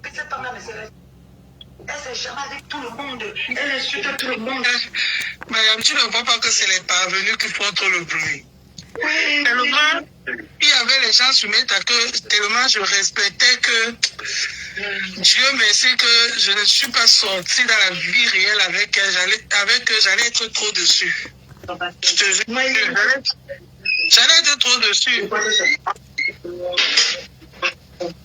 Cette femme-là ne se respecte. Elle s'est jamais avec tout le monde. Elle insulte tout le monde. Madame, tu ne vois pas que c'est les parvenus qui font trop le bruit. Oui. Tellement, il y avait les gens sur mes que tellement je respectais que Dieu merci que je ne suis pas sortie dans la vie réelle avec elle. J'allais être trop dessus. Je te jure, j'allais être trop dessus.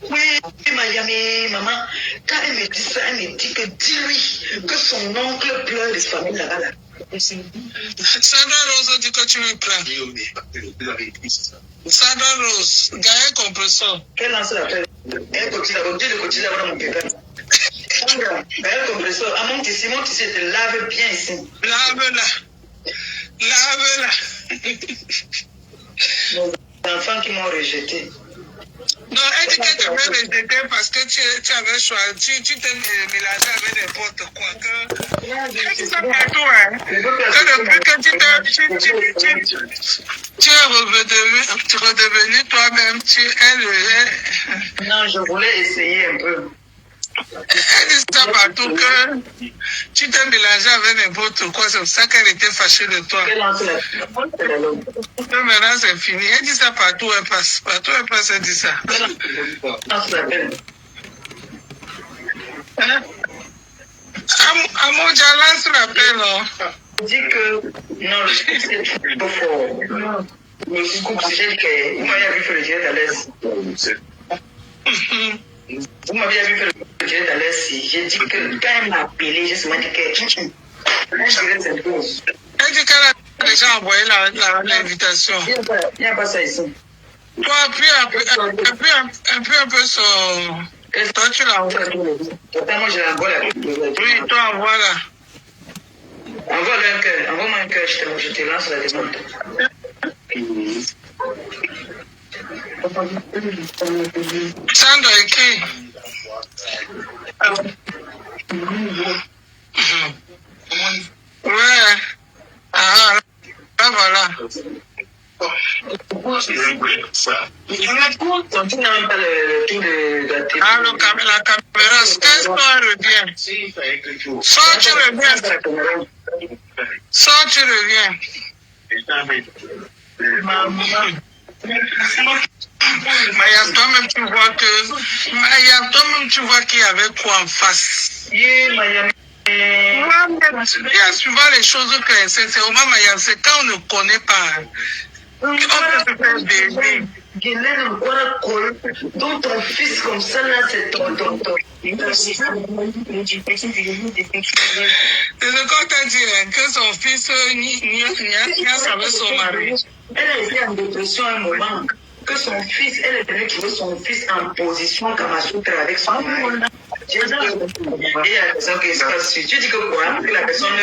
Oui, Miami, maman, quand elle me dit ça, elle me dit que dis-lui que son oncle pleure de famille là-bas. Là. Sandra Rose dit que tu me plains. Sandra Rose, Gaël Compressor. Quelle lance l'appel? Elle continue à voir mon pépin. Sandra, Gaël Compressor, à mon tissu te lave bien ici. Lave-la. Lave-la. Nos enfants qui m'ont rejeté. Non, elle dit que tu m'as rejeté parce que tu avais choisi, tu t'es mélangé avec n'importe quoi. Elle dit ça partout, hein. Que depuis que tu es redevenu toi-même, Non, je voulais essayer un peu. Elle dit ça partout que tu t'es mélangé avec n'importe quoi, c'est pour ça qu'elle était fâchée de toi. Maintenant c'est fini. Elle dit ça partout, elle passe. Partout elle passe, elle dit ça. Hein? À mon Dieu, lance l'appel, non? Je dis que non, le scoop c'est trop fort. Le scoop, c'est que vous m'avez vu faire le direct à l'aise. Vous m'avez vu faire le direct à l'aise. J'ai dit que quand elle m'a appelé, j'ai seulement dit que elle dit qu'elle a déjà envoyé l'invitation. Il n'y a pas ça ici. Toi, appuie un peu sur... Toi, tu l'envoies. Moi, je l'envoie là. Oui, toi, envoie-la. Envoie-le un cœur. Envoie-moi un cœur, je te lance la demande. Sandra écrit. Ouais. Ah, là, voilà. Tu n'as même pas le tour de la télé. Ah, la caméra, toi, revient. Soit tu reviens. Soit tu reviens. Mayam, toi-même, tu vois qu'il y avait quoi en face. Yeah, Mayam. Bien souvent les choses que c'est au moment Mayam, c'est quand on ne connaît pas. On peut se faire baiser. Donc ton fils comme ça là, c'est ton. C'est ce qu'on t'a dit, que son fils n'y a avec son mari. Elle a été en dépression un moment. Que son fils, elle est venue trouver son fils en position Kamasutra avec son mari. Et la personne qui se passe, tu dis que quoi? Que la personne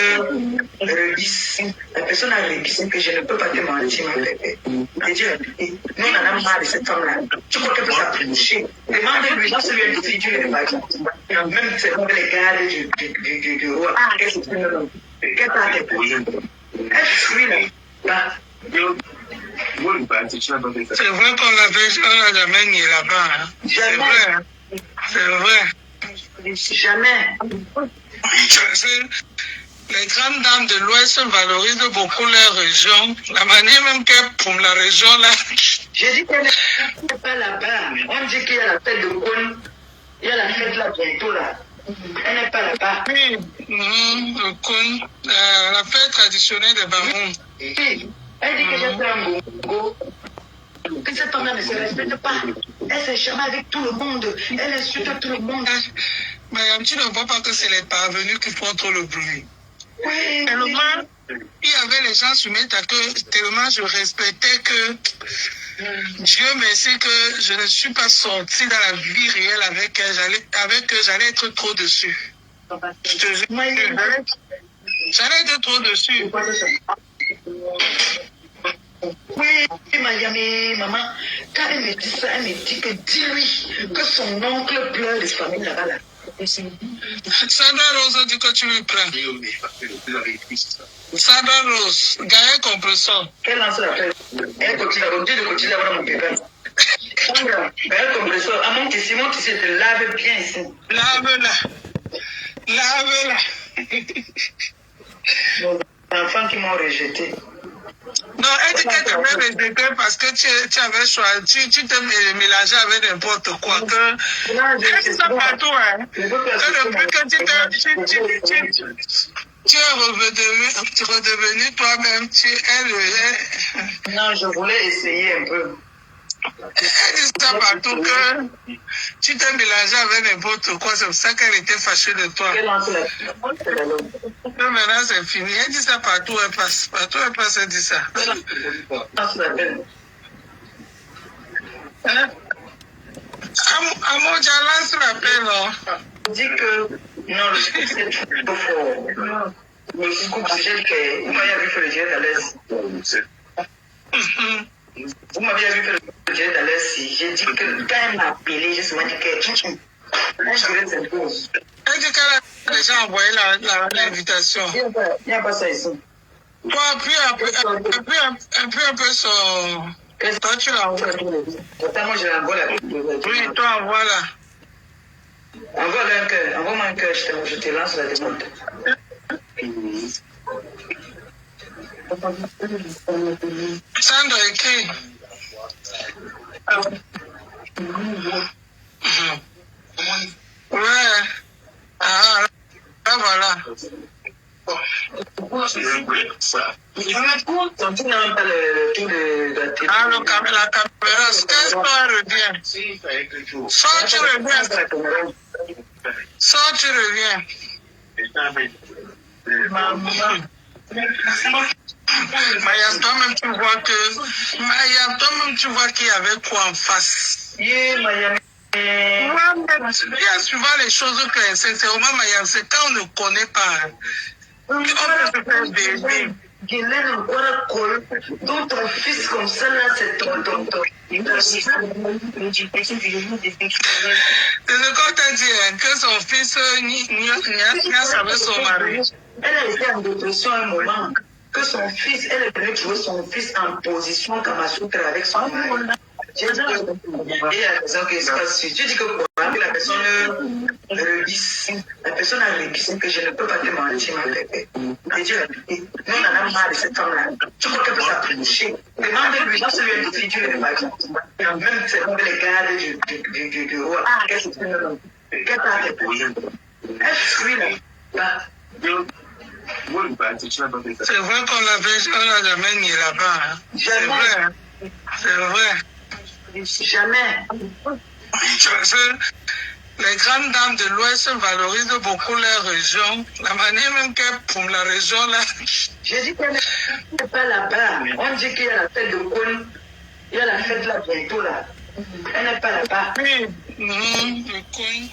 rebisse. La personne a rebissé que je ne peux pas te mentir, ma bébé. Nous, on en a marre de cette femme-là. Tu crois qu'elle peut s'approcher? Demande-lui, non, c'est lui individu, le bâton. Même c'est les gardes du roi. Qu'est-ce que tu veux? Qu'est-ce que tu as? Elle fuit là. C'est vrai qu'on l'a jamais mis là-bas. Hein. C'est vrai. Hein. C'est vrai. Jamais. Les grandes dames de l'Ouest valorisent beaucoup leur région. La manière même qu'elles pour la région là. J'ai dit qu'elle n'est pas là-bas. On dit qu'il y a la fête de Cône. Il y a la fête là bientôt là. Elle n'est pas là-bas. Oui, le Cône. La fête traditionnelle des Baroums. Oui. Elle dit que j'ai fait un bongo. Que cette femme-là ne se respecte pas. Elle s'est jamais avec tout le monde. Elle insulte tout le monde. Madame, tu ne vois pas que c'est les parvenus qui font trop le bruit. Oui. Tellement, il y avait les gens sur mes que tellement je respectais que Dieu merci que je ne suis pas sortie dans la vie réelle avec elle. J'allais être trop dessus. Je te jure. J'allais être trop dessus. Oui, Miami, maman, quand elle me dit ça, elle me dit que dis-lui que son oncle pleure de famille là-bas. Là. Sandra Rose dit que tu me plains. Sandra Rose, Gaël Compressor. Quelle lance l'appel? Elle continue à voir mon pépin. À mon tissu, te lave bien ici. Lave-la. Lave-la. Les enfants qui m'ont rejeté. Non, elle dit qu'elle t'avait rejeté parce que tu avais choisi, tu t'es mélangé avec n'importe quoi. Elle dit ça partout, hein. Que depuis que tu es redevenu toi-même, Non, je voulais essayer un peu. Elle dit ça partout que tu t'es mélangé avec n'importe quoi, c'est pour ça qu'elle était fâchée de toi. Mais maintenant c'est fini. Elle dit ça partout, elle passe. Partout elle passe, elle dit ça. Amoja lance l'appel, non? On dit que non, le scoop c'est trop fort. Le scoop c'est que vous m'avez vu faire le direct à l'aise. Vous m'avez vu faire le direct à l'aise. J'ai dit que quand elle m'a appelé, j'ai seulement dit que elle dit qu'elle a déjà envoyé l'invitation. Il n'y a pas ça ici. Toi, appuie un peu sur... Toi, tu l'envoies. Pourtant, moi, je l'envoie là. Oui, toi, envoie là. Envoie-le un cœur. Envoie-moi un cœur, je te lance la demande. Sandra écrit. Ouais. Ah, là, voilà. Ah, la caméra, toi, reviens. Soit tu reviens. Soit tu reviens. Mayam, toi-même, tu vois qu'il y avait quoi en face. Mayam. Bien suivant les choses que sincèrement, Mayam, c'est quand on ne connaît pas. On peut se faire baiser. Guylaine, encore col. Donc ton fils comme ça, là, c'est ton. C'est ce qu'on t'a dit, hein, que son fils n'y avec son mari. Elle a été en dépression un moment. Que son fils, elle est venue trouver son fils en position Kamasutra avec son mari. J'ai dit que la personne qui se passe sur. Tu dis que quoi? Que la personne rebisse. La personne a rebissé que je ne peux pas te mentir, ma bébé. Et Dieu a dit, nous on en a marre de cette femme-là. Tu crois qu'elle peut s'approcher? Demande-lui, non seulement une figure de vacances. Même c'est les gardes du roi. Qu'est-ce que tu veux? Qu'est-ce que tu veux? Elle fuit là. C'est vrai qu'on l'a jamais mis là-bas. Hein. C'est vrai. Hein. C'est vrai. Jamais. Les grandes dames de l'Ouest valorisent beaucoup leur région. La manière même qu'elles pour la région là. J'ai dit qu'elle n'est pas là-bas. On dit qu'il y a la fête de Cône. Il y a la fête là bientôt là. Elle n'est pas là-bas. Oui. Le Cône.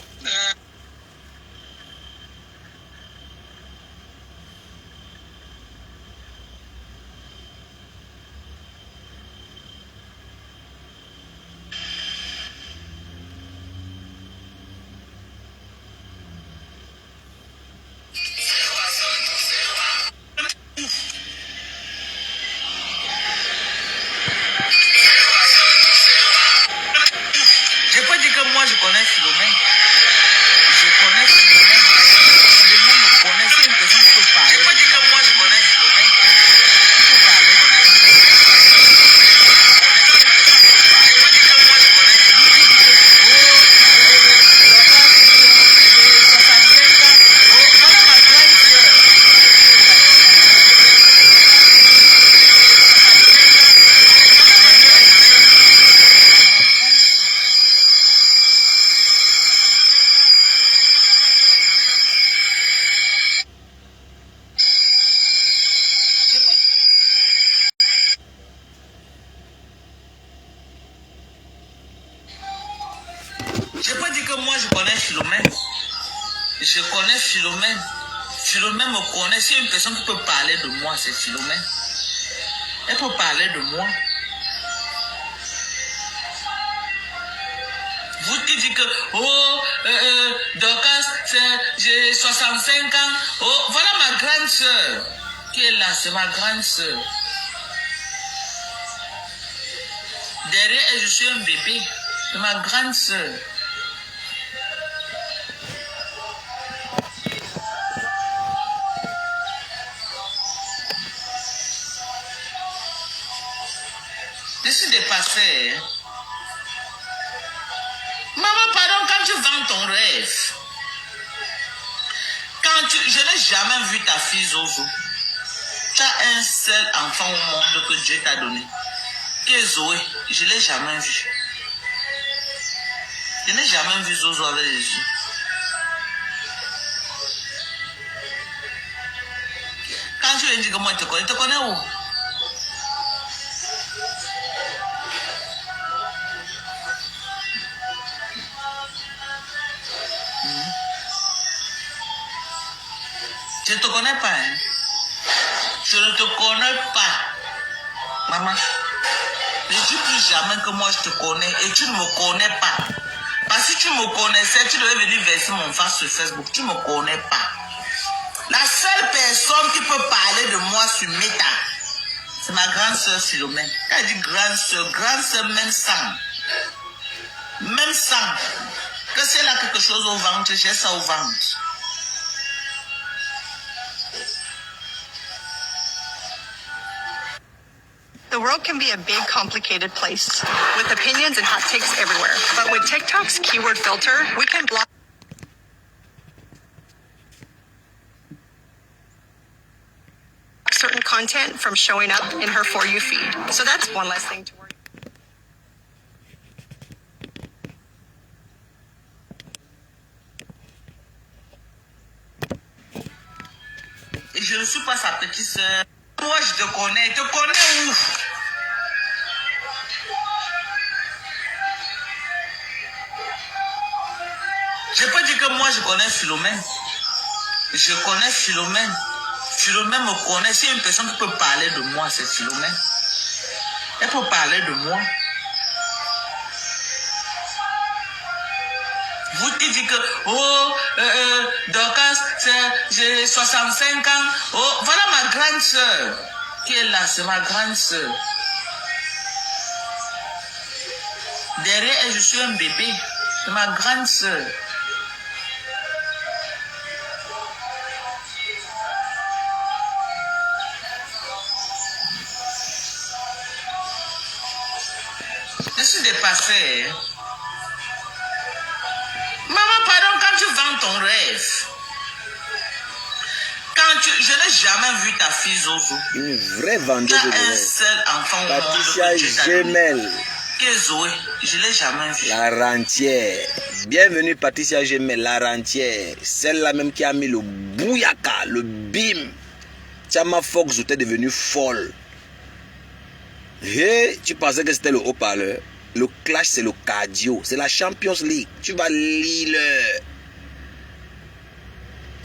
Moi, je connais Philomène. Je connais Philomène. Philomène me connaît. C'est une personne qui peut parler. Je peux dire que moi, je connais Philomène. Qui peut parler de moi. Je peux dire que moi je connais Philomène. Je connais Philomène. Philomène me connaît. C'est une personne qui peut parler de moi, c'est Philomène. Elle peut parler de moi. Vous qui dites que, Dorcas, j'ai 65 ans. Oh, voilà ma grande soeur qui est là, c'est ma grande soeur. Derrière elle, je suis un bébé. C'est ma grande sœur. Je suis dépassée. Maman, pardon, quand tu vends ton rêve, je n'ai jamais vu ta fille Zozo. Tu as un seul enfant au monde que Dieu t'a donné, qui est Zoé. Je ne l'ai jamais vu. Je n'ai jamais vu Zozo avec les yeux. Quand tu lui dis que moi, tu te connais où? Je ne te connais pas. Hein? Je ne te connais pas. Maman, ne dis plus jamais que moi je te connais et tu ne me connais pas. Parce que si tu me connaissais, tu devais venir verser mon face sur Facebook. Tu ne me connais pas. La seule personne qui peut parler de moi sur Meta, c'est ma grande soeur Philomène. Quand elle dit grande soeur même sang. Même sang. Que si elle a quelque chose au ventre, j'ai ça au ventre. The world can be a big, complicated place with opinions and hot takes everywhere. But with TikTok's keyword filter, we can block certain content from showing up in her For You feed. So that's one less thing to worry about. Et je ne suis pas sa petite soeur. Moi, je te connais. Tu te connais où? Je peux dire que moi, je connais Philomène. Je connais Philomène. Philomène me connaît. C'est une personne qui peut parler de moi, c'est Philomène. Elle peut parler de moi. Vous qui dites que, oh, Dorcas, j'ai 65 ans. Oh, voilà ma grande soeur qui est là, c'est ma grande soeur. Derrière elle, je suis un bébé. C'est ma grande soeur. Je suis dépassée. Maman, pardon, quand tu vends ton rêve, je n'ai jamais vu ta fille Zozo. Une vraie vendeuse de rêve. Tu as un seul enfant au Patricia monde. Gemel. Qui est Zoé? Je ne l'ai jamais vu. La rentière. Bienvenue Patricia Gemel, la rentière. Celle-là même qui a mis le bouyaka, le bim. Chama Fox, tu es devenue folle. Hey, tu pensais que c'était le haut-parleur. Le clash, c'est le cardio. C'est la Champions League. Tu vas lire.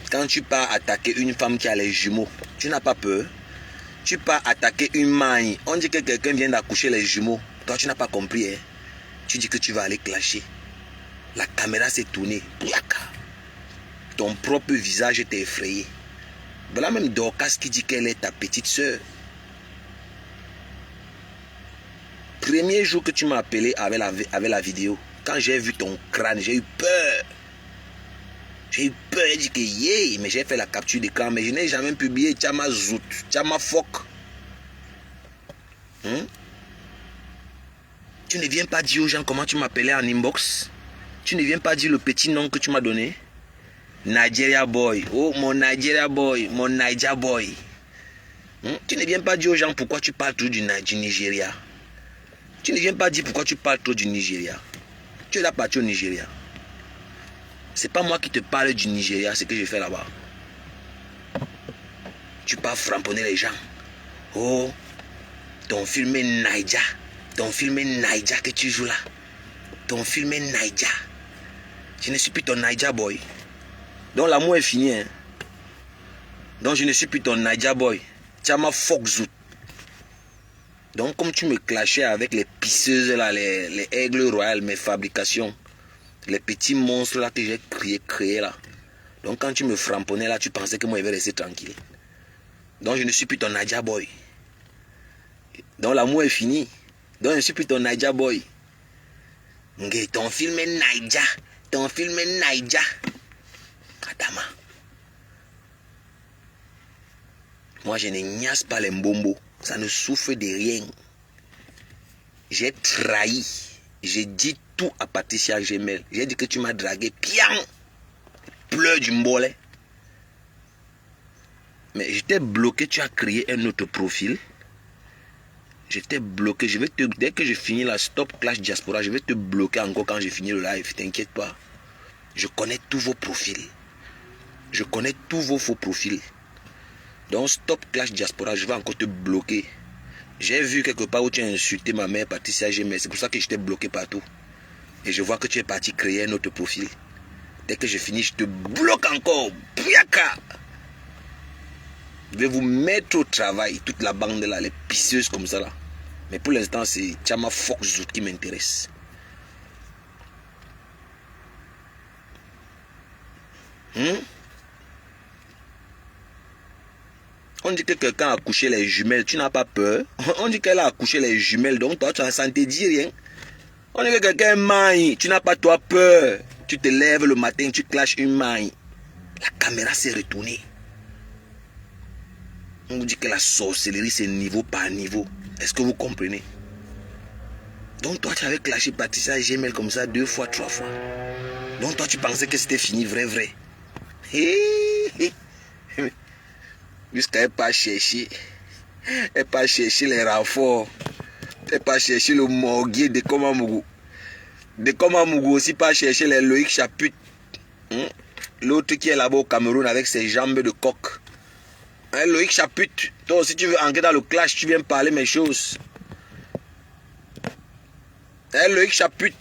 Quand tu pars attaquer une femme qui a les jumeaux, tu n'as pas peur. Tu pars attaquer une maille. On dit que quelqu'un vient d'accoucher les jumeaux. Toi, tu n'as pas compris. Hein? Tu dis que tu vas aller clasher. La caméra s'est tournée. Bouyaka. Ton propre visage t'est effrayé. Voilà même Dorcas qui dit qu'elle est ta petite soeur. Premier jour que tu m'as appelé avec la vidéo, quand j'ai vu ton crâne, j'ai eu peur. J'ai eu peur, j'ai dit que yeah, mais j'ai fait la capture d'écran, mais je n'ai jamais publié Chama Zout, Chama Fok. Tu ne viens pas dire aux gens comment tu m'appelais en inbox. Tu ne viens pas dire le petit nom que tu m'as donné. Nigeria boy, oh mon Nigeria boy, mon Niger boy. Tu ne viens pas dire aux gens pourquoi tu parles trop du Nigeria. Tu ne viens pas dire pourquoi tu parles trop du Nigeria. Tu es là parti au Nigeria. C'est pas moi qui te parle du Nigeria, c'est ce que je fais là-bas. Tu pars framponner les gens. Oh, ton film est Naija. Ton film est Naija que tu joues là. Ton film est Naija. Je ne suis plus ton Naija boy. Donc l'amour est fini. Hein? Donc je ne suis plus ton Naija boy. Chama Foxout. Donc comme tu me clashais avec les pisseuses là, les aigles royales, mes fabrications, les petits monstres là que j'ai créés là. Donc quand tu me framponnais là, tu pensais que moi je vais rester tranquille. Donc je ne suis plus ton Naija boy. Donc l'amour est fini. Donc je ne suis plus ton Naija boy. Ton film est Naija. Ton film est Naija. Adama. Moi, je ne niasse pas les mbombo. Ça ne souffre de rien. J'ai trahi. J'ai dit tout à Patricia Gemel. J'ai dit que tu m'as dragué. Piang. Pleure du mbolet. Mais j'étais bloqué. Tu as créé un autre profil. J'étais bloqué. Dès que je finis la Stop Clash Diaspora, je vais te bloquer encore quand j'ai fini le live. T'inquiète pas. Je connais tous vos profils. Je connais tous vos faux profils. Donc Stop Clash Diaspora, je vais encore te bloquer. J'ai vu quelque part où tu as insulté ma mère Patricia Gemel. C'est pour ça que je t'ai bloqué partout. Et je vois que tu es parti créer un autre profil. Dès que je finis, je te bloque encore. Piaka. Je vais vous mettre au travail. Toute la bande là, les pisseuses comme ça là. Mais pour l'instant, c'est Chama Fox qui m'intéresse. On dit que quelqu'un a accouché les jumelles, tu n'as pas peur. On dit qu'elle a accouché les jumelles, donc toi tu ne t'en dis rien. On dit que quelqu'un maille, tu n'as pas toi peur. Tu te lèves le matin, tu clashes une maille. La caméra s'est retournée. On vous dit que la sorcellerie c'est niveau par niveau. Est-ce que vous comprenez? Donc toi tu avais clashé Patricia Gemel comme ça 2 fois, 3 fois. Donc toi tu pensais que c'était fini, vrai. Jusqu'à elle pas chercher. Elle pas chercher les renforts. Elle pas chercher le morguier de Komamougou. De Komamougou aussi pas chercher les Loïc Chaput. L'autre qui est là-bas au Cameroun avec ses jambes de coq. Loïc Chaput. Toi aussi tu veux entrer dans le clash, tu viens parler mes choses. Loïc Chaput.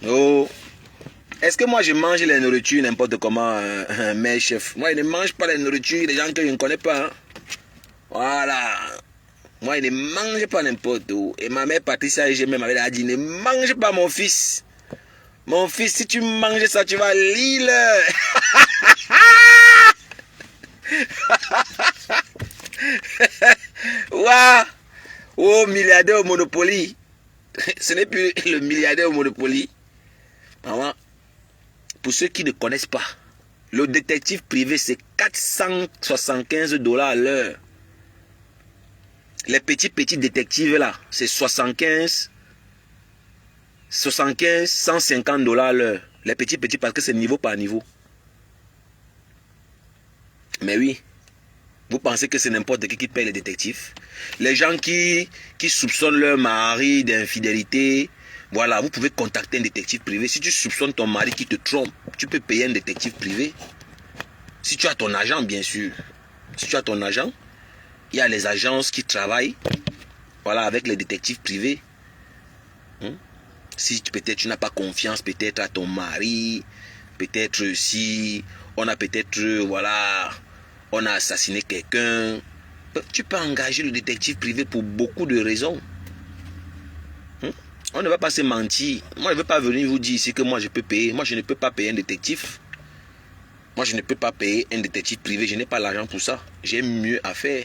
Oh. Est-ce que moi je mange les nourritures n'importe comment, mes chefs? Moi je ne mange pas les nourritures des gens que je ne connais pas. Hein? Voilà. Moi je ne mange pas n'importe où. Et ma mère Patricia Gemel m'avait dit, ne mange pas mon fils. Mon fils, si tu manges ça, tu vas lire. Waouh. Oh, milliardaire au Monopoly. Ce n'est plus le milliardaire au Monopoly. Maman. Pour ceux qui ne connaissent pas, le détective privé, c'est 475 $ à l'heure. Les petits détectives là, c'est 75, 150 $ à l'heure. Les petits parce que c'est niveau par niveau. Mais oui, vous pensez que c'est n'importe qui paye les détectives? Les gens qui soupçonnent leur mari d'infidélité. Voilà, vous pouvez contacter un détective privé. Si tu soupçonnes ton mari qui te trompe, tu peux payer un détective privé. Si tu as ton agent, bien sûr. Si tu as ton agent, il y a les agences qui travaillent, voilà, avec les détectives privés. Si peut-être tu n'as pas confiance peut-être à ton mari, peut-être si on a peut-être, voilà, on a assassiné quelqu'un, tu peux engager le détective privé pour beaucoup de raisons. On ne va pas se mentir. Moi, je ne veux pas venir vous dire ici que moi, je peux payer. Moi, je ne peux pas payer un détective. Moi, je ne peux pas payer un détective privé. Je n'ai pas l'argent pour ça. J'ai mieux à faire.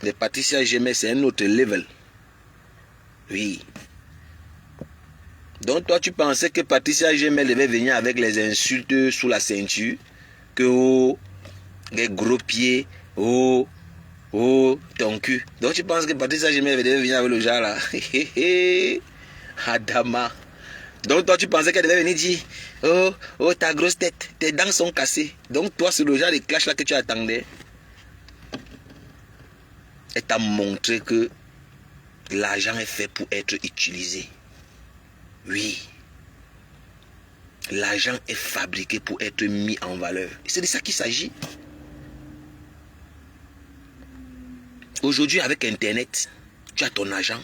Les Patricia Gemel, c'est un autre level. Oui. Donc, toi, tu pensais que Patricia Gemel devait venir avec les insultes sous la ceinture. Que, oh, les gros pieds, oh, oh, ton cul. Donc tu penses que Patricia Gemel devait venir avec le genre là. Adama. Donc toi tu pensais qu'elle devait venir dire, oh, oh, ta grosse tête, tes dents sont cassées. Donc toi c'est le genre de clash là que tu attendais. Elle t'a montré que l'argent est fait pour être utilisé. Oui. L'argent est fabriqué pour être mis en valeur. Et c'est de ça qu'il s'agit. Aujourd'hui, avec Internet, tu as ton argent.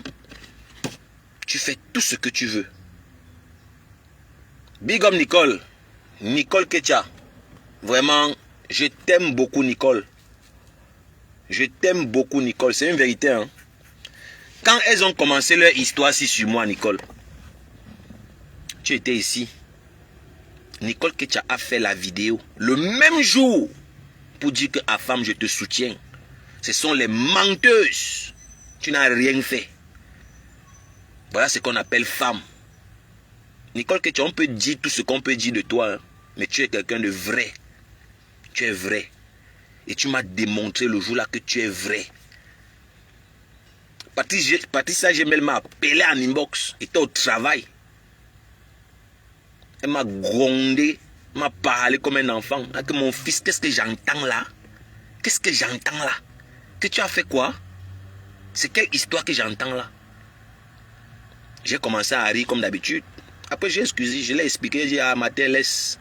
Tu fais tout ce que tu veux. Big up Nicole. Nicole Ketia. Vraiment, je t'aime beaucoup Nicole. Je t'aime beaucoup Nicole. C'est une vérité. Hein? Quand elles ont commencé leur histoire ici sur moi, Nicole, tu étais ici. Nicole Ketia a fait la vidéo le même jour pour dire que à femme, je te soutiens. Ce sont les menteuses. Tu n'as rien fait. Voilà ce qu'on appelle femme. Nicole Ketia, on peut dire tout ce qu'on peut dire de toi, hein, mais tu es quelqu'un de vrai. Tu es vrai. Et tu m'as démontré le jour-là que tu es vrai. Patricia Gemel m'a appelé en inbox. Elle était au travail. Elle m'a grondé, m'a parlé comme un enfant. Que mon fils, qu'est-ce que j'entends là? Qu'est-ce que j'entends là? Que tu as fait quoi? C'est quelle histoire que j'entends là? J'ai commencé à rire comme d'habitude. Après j'ai excusé, je l'ai expliqué. J'ai dit ah Matin, laisse.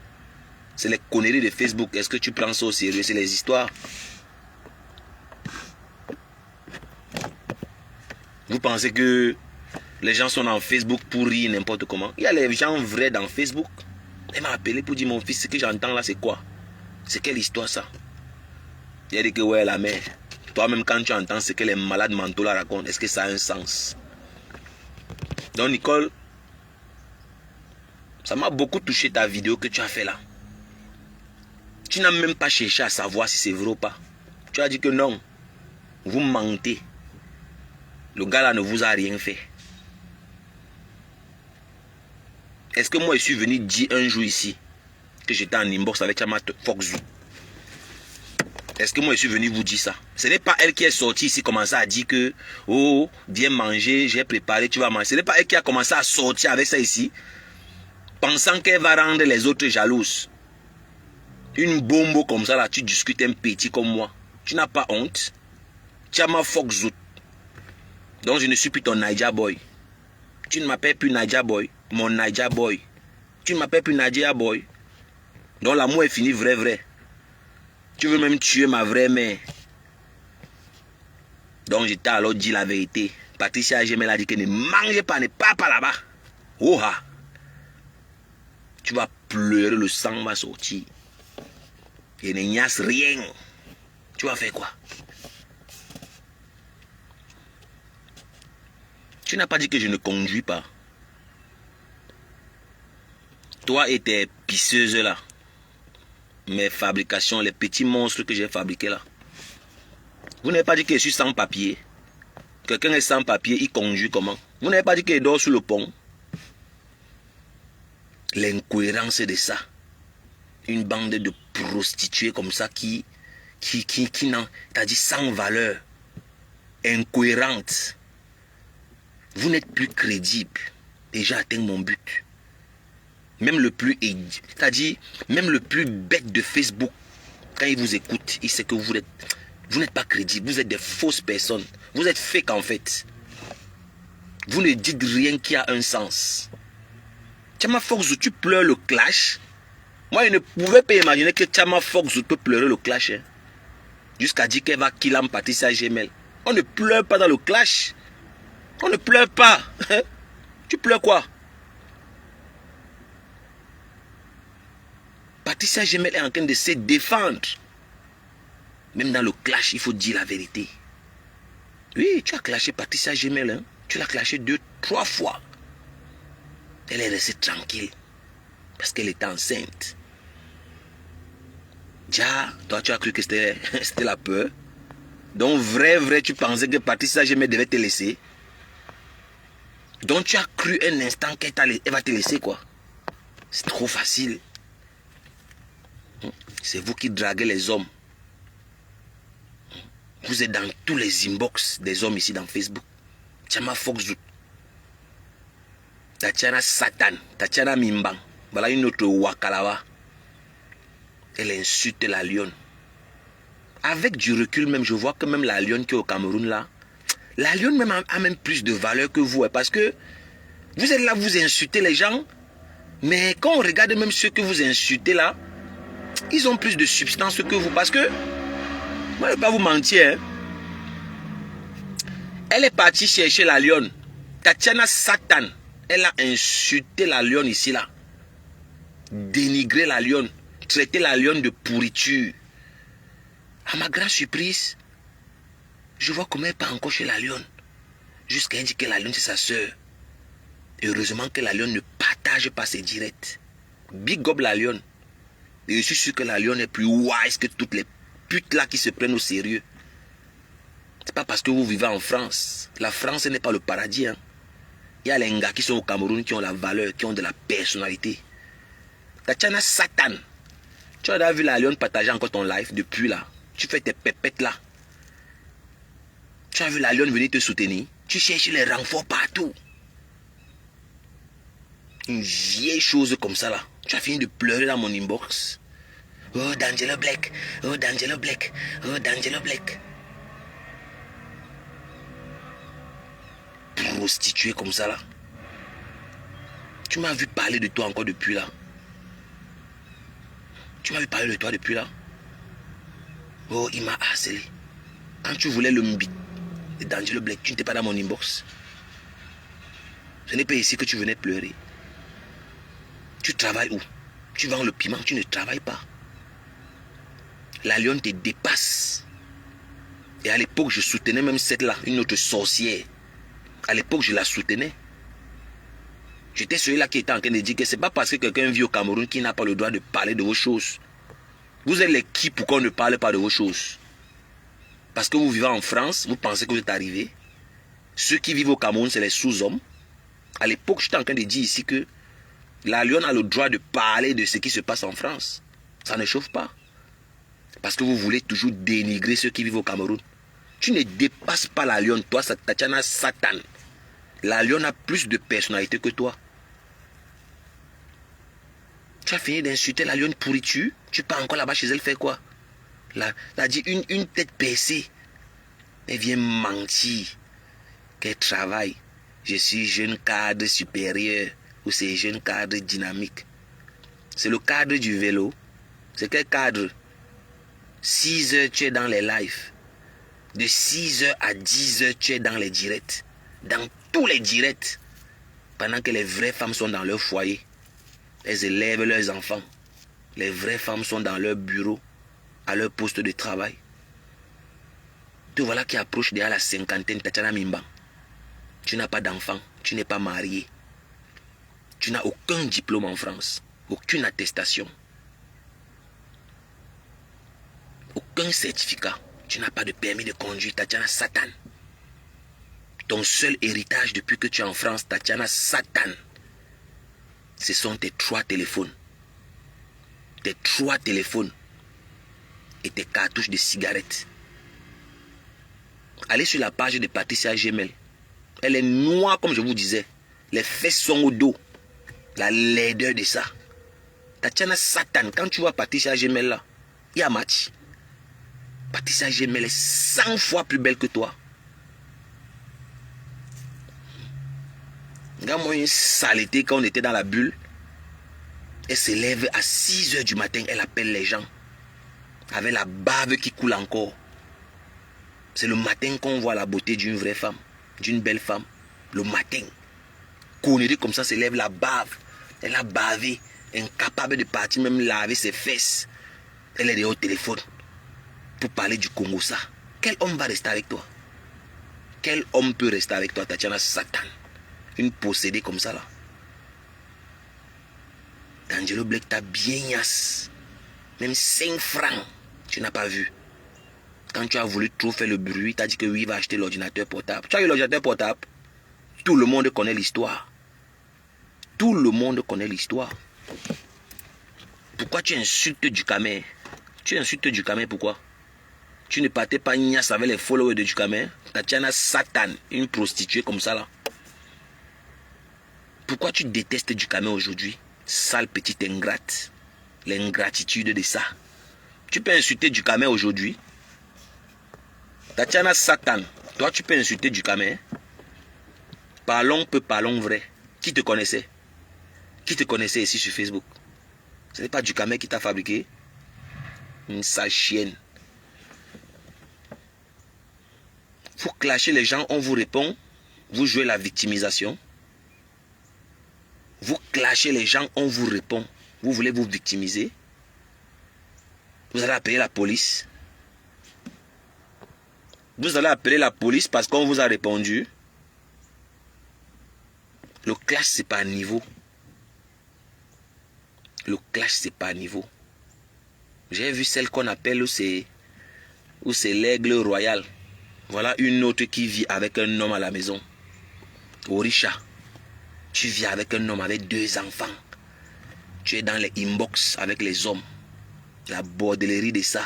C'est les conneries de Facebook. Est-ce que tu prends ça au sérieux? C'est les histoires. Vous pensez que les gens sont dans Facebook pour rire n'importe comment? Il y a les gens vrais dans Facebook. Elle m'a appelé pour dire mon fils, ce que j'entends là c'est quoi? C'est quelle histoire ça? Il a dit que ouais la mère. Toi-même quand tu entends ce que les malades mentaux là racontent, est-ce que ça a un sens? Donc Nicole, ça m'a beaucoup touché ta vidéo que tu as fait là. Tu n'as même pas cherché à savoir si c'est vrai ou pas. Tu as dit que non. Vous mentez. Le gars là ne vous a rien fait. Est-ce que moi je suis venu dire un jour ici que j'étais en inbox avec Chama Foxzou? Est-ce que moi je suis venu vous dire ça? Ce n'est pas elle qui est sortie ici commencer à dire que oh viens manger, j'ai préparé, tu vas manger. Ce n'est pas elle qui a commencé à sortir avec ça ici, pensant qu'elle va rendre les autres jalouses. Une bombe comme ça là, tu discutes un petit comme moi. Tu n'as pas honte? Chama Foxzou. Donc je ne suis plus ton Naija Boy. Tu ne m'appelles plus Naija Boy, mon Naija Boy. Tu ne m'appelles plus Naija Boy. Donc l'amour est fini vrai. Tu veux même tuer ma vraie mère. Donc je t'ai alors dit la vérité. Patricia Gemel a dit que ne mangez pas, ne pars pas là-bas. Oha. Tu vas pleurer, le sang va sortir. Et ne niasse rien. Tu vas faire quoi? Tu n'as pas dit que je ne conduis pas. Toi et tes pisseuses là. Mes fabrications, les petits monstres que j'ai fabriqués là. Vous n'avez pas dit que je suis sans papier. Quelqu'un est sans papier, il conduit comment? Vous n'avez pas dit qu'il dort sous le pont. L'incohérence de ça. Une bande de prostituées comme ça qui n'ont, t'as dit sans valeur. Incohérente. Vous n'êtes plus crédible. Et j'ai atteint mon but. Même le plus, c'est-à-dire, même le plus bête de Facebook, quand il vous écoute, il sait que vous n'êtes pas crédible. Vous êtes des fausses personnes. Vous êtes fake en fait. Vous ne dites rien qui a un sens. Chama Foxzou, tu pleures le clash. Moi, je ne pouvais pas imaginer que Chama Foxzou peut pleurer le clash. Hein. Jusqu'à dire qu'elle va killer Patricia Gemel. On ne pleure pas dans le clash. On ne pleure pas. Tu pleures quoi? Patricia Gemel est en train de se défendre. Même dans le clash, il faut dire la vérité. Oui, tu as clashé Patricia Gemel. Hein? Tu l'as clashé 2-3 fois. Elle est restée tranquille. Parce qu'elle était enceinte. Déjà, toi tu as cru que c'était la peur. Donc vrai, tu pensais que Patricia Gemel devait te laisser. Donc tu as cru un instant qu'elle va te laisser quoi. C'est trop facile. C'est vous qui draguez les hommes. Vous êtes dans tous les inbox des hommes ici dans Facebook. Chama Foxzou. Tatiana Satan. Tatiana Mimbang. Voilà une autre Wakalawa. Elle insulte la lionne. Avec du recul même, je vois que même la lionne qui est au Cameroun là, la lionne même a même plus de valeur que vous. Parce que vous êtes là, vous insultez les gens. Mais quand on regarde même ceux que vous insultez là, ils ont plus de substance que vous. Parce que, moi je ne vais pas vous mentir. Hein. Elle est partie chercher la lionne. Tatiana Satan. Elle a insulté la lionne ici là. Dénigré la lionne. Traité la lionne de pourriture. À ma grande surprise, je vois comment elle part encore chez la lionne. Jusqu'à indiquer que la lionne c'est sa soeur. Heureusement que la lionne ne partage pas ses directs. Big up la lionne. Et je suis sûr que la lionne est plus wise que toutes les putes là qui se prennent au sérieux. C'est pas parce que vous vivez en France. La France n'est pas le paradis. Hein. Il y a les gars qui sont au Cameroun qui ont la valeur, qui ont de la personnalité. Tatiana Satan. Tu as déjà vu la Lyon partager encore ton live depuis là. Tu fais tes pépettes là. Tu as vu la Lyon venir te soutenir. Tu cherches les renforts partout. Une vieille chose comme ça là. Tu as fini de pleurer dans mon inbox. Oh D'Angelo Black. Oh D'Angelo Black. Oh D'Angelo Black. Prostituée comme ça là. Tu m'as vu parler de toi encore depuis là. Tu m'as vu parler de toi depuis là. Oh, il m'a harcelé. Quand tu voulais le mbit d'Angelo Black, tu n'étais pas dans mon inbox. Ce n'est pas ici que tu venais pleurer. Tu travailles où? Tu vends le piment, tu ne travailles pas. La Lyon te dépasse. Et à l'époque, je soutenais même cette là, une autre sorcière. À l'époque, je la soutenais. J'étais celui-là qui était en train de dire que c'est pas parce que quelqu'un vit au Cameroun qui n'a pas le droit de parler de vos choses. Vous êtes les qui pour qu'on ne parle pas de vos choses? Parce que vous vivez en France, vous pensez que vous êtes arrivé. Ceux qui vivent au Cameroun, c'est les sous-hommes. À l'époque, j'étais en train de dire ici que la Lyon a le droit de parler de ce qui se passe en France. Ça ne chauffe pas. Parce que vous voulez toujours dénigrer ceux qui vivent au Cameroun. Tu ne dépasses pas la Lyon, toi, Tatiana Satan. La Lyon a plus de personnalité que toi. Tu as fini d'insulter la Lyon pourriture. Tu pars encore là-bas chez elle faire quoi? Là, elle a dit une tête baissée. Elle vient mentir. Qu'elle travaille. Je suis jeune cadre supérieur. Ou c'est jeune cadre dynamique. C'est le cadre du vélo. C'est quel cadre? 6 heures tu es dans les lives. De 6 heures à 10 heures tu es dans les directs. Dans tous les directs. Pendant que les vraies femmes sont dans leur foyer. Elles élèvent leurs enfants. Les vraies femmes sont dans leur bureau, à leur poste de travail. Te voilà qui approche derrière la cinquantaine, Tatiana Mimba. Tu n'as pas d'enfant, tu n'es pas marié. Tu n'as aucun diplôme en France, aucune attestation. Aucun certificat. Tu n'as pas de permis de conduire, Tatiana Satan. Ton seul héritage depuis que tu es en France, Tatiana Satan, ce sont tes 3 téléphones. Tes 3 téléphones et tes cartouches de cigarettes. Allez sur la page de Patricia Gemel. Elle est noire comme je vous disais. Les fesses sont au dos. La laideur de ça. Tatiana Satan, quand tu vois Patricia Gemel là, il y a match. Patricia Gemel est 100 fois plus belle que toi. Regarde-moi une saleté quand on était dans la bulle. Elle se lève à 6 heures du matin. Elle appelle les gens. Avec la bave qui coule encore. C'est le matin qu'on voit la beauté d'une vraie femme. D'une belle femme. Le matin. Connerie comme ça se lève la bave. Elle a bavé. Incapable de partir même laver ses fesses. Elle est au téléphone. Pour parler du Congo ça. Quel homme va rester avec toi? Quel homme peut rester avec toi, Tatiana Satan? Une possédée comme ça là. D'Angelo Black t'a bien yasse. Même 5 francs, tu n'as pas vu. Quand tu as voulu trop faire le bruit, tu as dit que oui, il va acheter l'ordinateur portable. Tu as eu l'ordinateur portable. Tout le monde connaît l'histoire. Tout le monde connaît l'histoire. Pourquoi tu insultes Ducamer? Tu insultes Ducamer pourquoi? Tu ne partais pas niasse avec les followers de Ducamer? Tatiana Satan, une prostituée comme ça là. Pourquoi tu détestes Ducamer aujourd'hui? Sale petite ingrate. L'ingratitude de ça. Tu peux insulter Ducamer aujourd'hui. Tatiana Satan, toi tu peux insulter Ducamer. Parlons peu, parlons vrai. Qui te connaissait? Qui te connaissait ici sur Facebook? Ce n'est pas Ducamer qui t'a fabriqué. Une sale chienne. Vous clashez les gens, on vous répond. Vous jouez la victimisation. Vous clashez les gens, on vous répond. Vous voulez vous victimiser. Vous allez appeler la police. Vous allez appeler la police parce qu'on vous a répondu. Le clash, c'est pas à niveau. Le clash, c'est pas à niveau. J'ai vu celle qu'on appelle où c'est l'aigle royal. Voilà une autre qui vit avec un homme à la maison. Orisha, tu vis avec un homme avec 2 enfants. Tu es dans les inbox avec les hommes. La bordellerie de ça.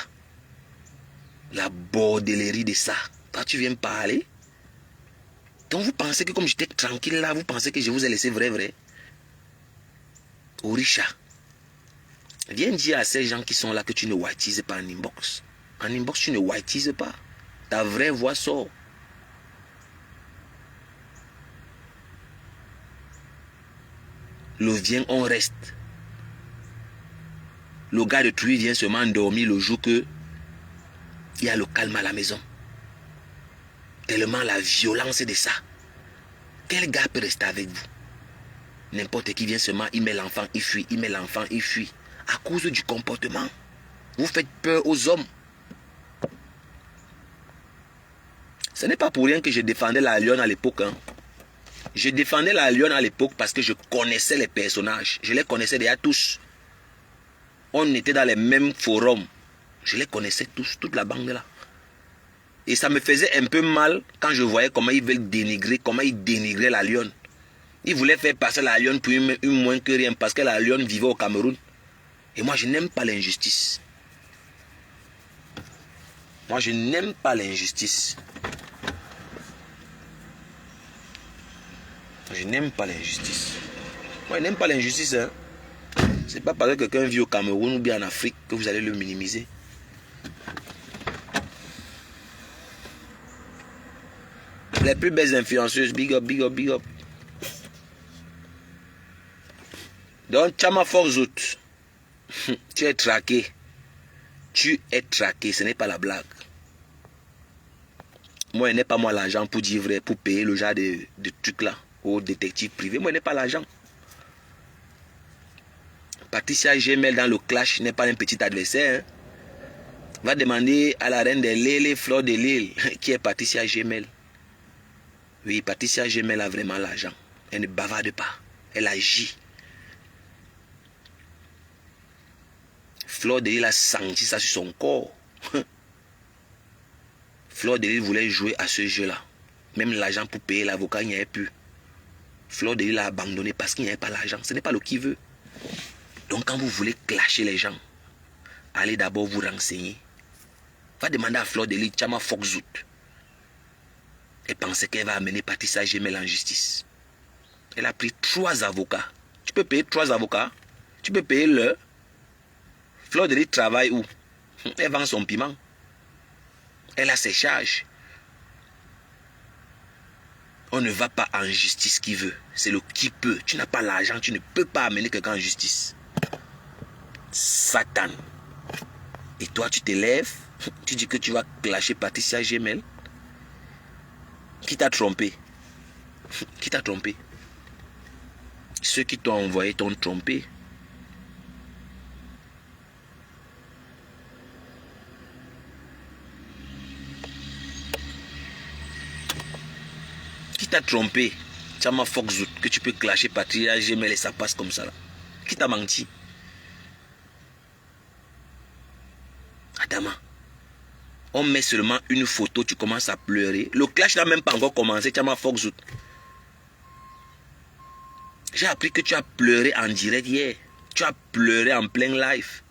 La bordellerie de ça. Toi, tu viens me parler. Donc vous pensez que comme j'étais tranquille là, vous pensez que je vous ai laissé vrai. Orisha, viens dire à ces gens qui sont là que tu ne whiteises pas en inbox. En inbox, tu ne whiteises pas. Ta vraie voix sort. Le vient, on reste. Le gars de Truy vient seulement dormir le jour que il y a le calme à la maison. Tellement la violence de ça. Quel gars peut rester avec vous? N'importe qui vient seulement, il met l'enfant, il fuit, il met l'enfant, il fuit. À cause du comportement. Vous faites peur aux hommes. Ce n'est pas pour rien que je défendais la Lionne à l'époque. Hein. Je défendais la Lionne à l'époque parce que je connaissais les personnages. Je les connaissais déjà tous. On était dans les mêmes forums. Je les connaissais tous, toute la bande là. Et ça me faisait un peu mal quand je voyais comment ils veulent dénigrer, comment ils dénigraient la Lionne. Ils voulaient faire passer la Lionne pour une moins que rien parce que la Lionne vivait au Cameroun. Et moi, je n'aime pas l'injustice. Moi, je n'aime pas l'injustice. Je n'aime pas l'injustice. Moi, je n'aime pas l'injustice. Hein. C'est pas parce que quelqu'un vit au Cameroun ou bien en Afrique que vous allez le minimiser. Les plus belles influenceuses, big up, big up, big up. Donc, Chama Forzout, tu es traqué. Tu es traqué, ce n'est pas la blague. Moi, je n'ai pas moi l'argent pour dire vrai, pour payer le genre de trucs là au détective privé. Moi, je n'ai pas l'argent. Patricia Gemel dans le clash n'est pas un petit adversaire. Hein. Va demander à la reine des Lélé, Fleur de Lille, qui est Patricia Gemel. Oui, Patricia Gemel a vraiment l'argent. Elle ne bavarde pas. Elle agit. Fleur de Lille a senti ça sur son corps. Fleur de Lille voulait jouer à ce jeu-là. Même l'argent pour payer l'avocat, il n'y avait plus. Fleur de Lille a abandonné parce qu'il n'y avait pas l'argent. Ce n'est pas le qui veut. Donc quand vous voulez clasher les gens, allez d'abord vous renseigner. Va demander à Fleur de Lille, Chama Forzout. Elle pensait qu'elle va amener Patricia Gemel en justice. Elle a pris 3 avocats. Tu peux payer 3 avocats. Tu peux payer le. Fleur de Lille travaille où? Elle vend son piment. Elle a ses charges. On ne va pas en justice qui veut. C'est le qui peut. Tu n'as pas l'argent, tu ne peux pas amener quelqu'un en justice. Satan. Et toi, tu te lèves, tu dis que tu vas clasher Patricia Gemel. Qui t'a trompé? Qui t'a trompé? Ceux qui t'ont envoyé t'ont trompé. Qui t'a trompé? Chama Forzout, que tu peux clasher Patricia Gemel et ça passe comme ça là. Qui t'a menti? Adama. On met seulement une photo, tu commences à pleurer. Le clash n'a même pas encore commencé, Chama Forzout. J'ai appris que tu as pleuré en direct hier. Tu as pleuré en plein live.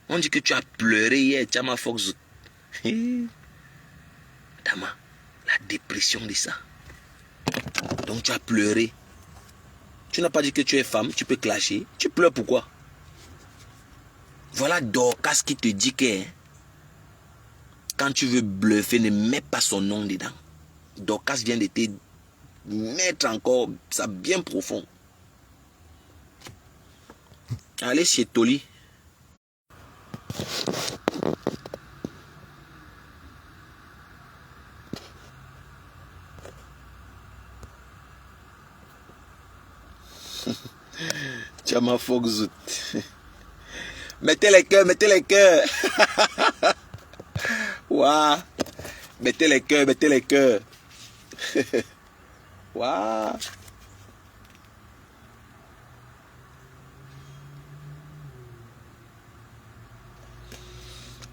On dit que tu as pleuré hier, Chama Forzout. Adama, la dépression de ça. Donc tu as pleuré. Tu n'as pas dit que tu es femme, tu peux clasher. Tu pleures pourquoi? Voilà Dorcas qui te dit que quand tu veux bluffer, ne mets pas son nom dedans. Dorcas vient de te mettre encore ça bien profond. Allez chez Toli. Chama Forzout. Mettez les cœurs, mettez les cœurs. Waouh. Mettez les cœurs, mettez les cœurs. Waouh.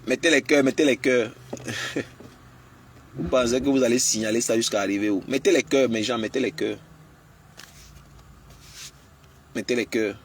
Mettez les cœurs, mettez les cœurs. Vous pensez que vous allez signaler ça jusqu'à arriver où? Mettez les cœurs, mes gens, mettez les cœurs. Mettez les cœurs.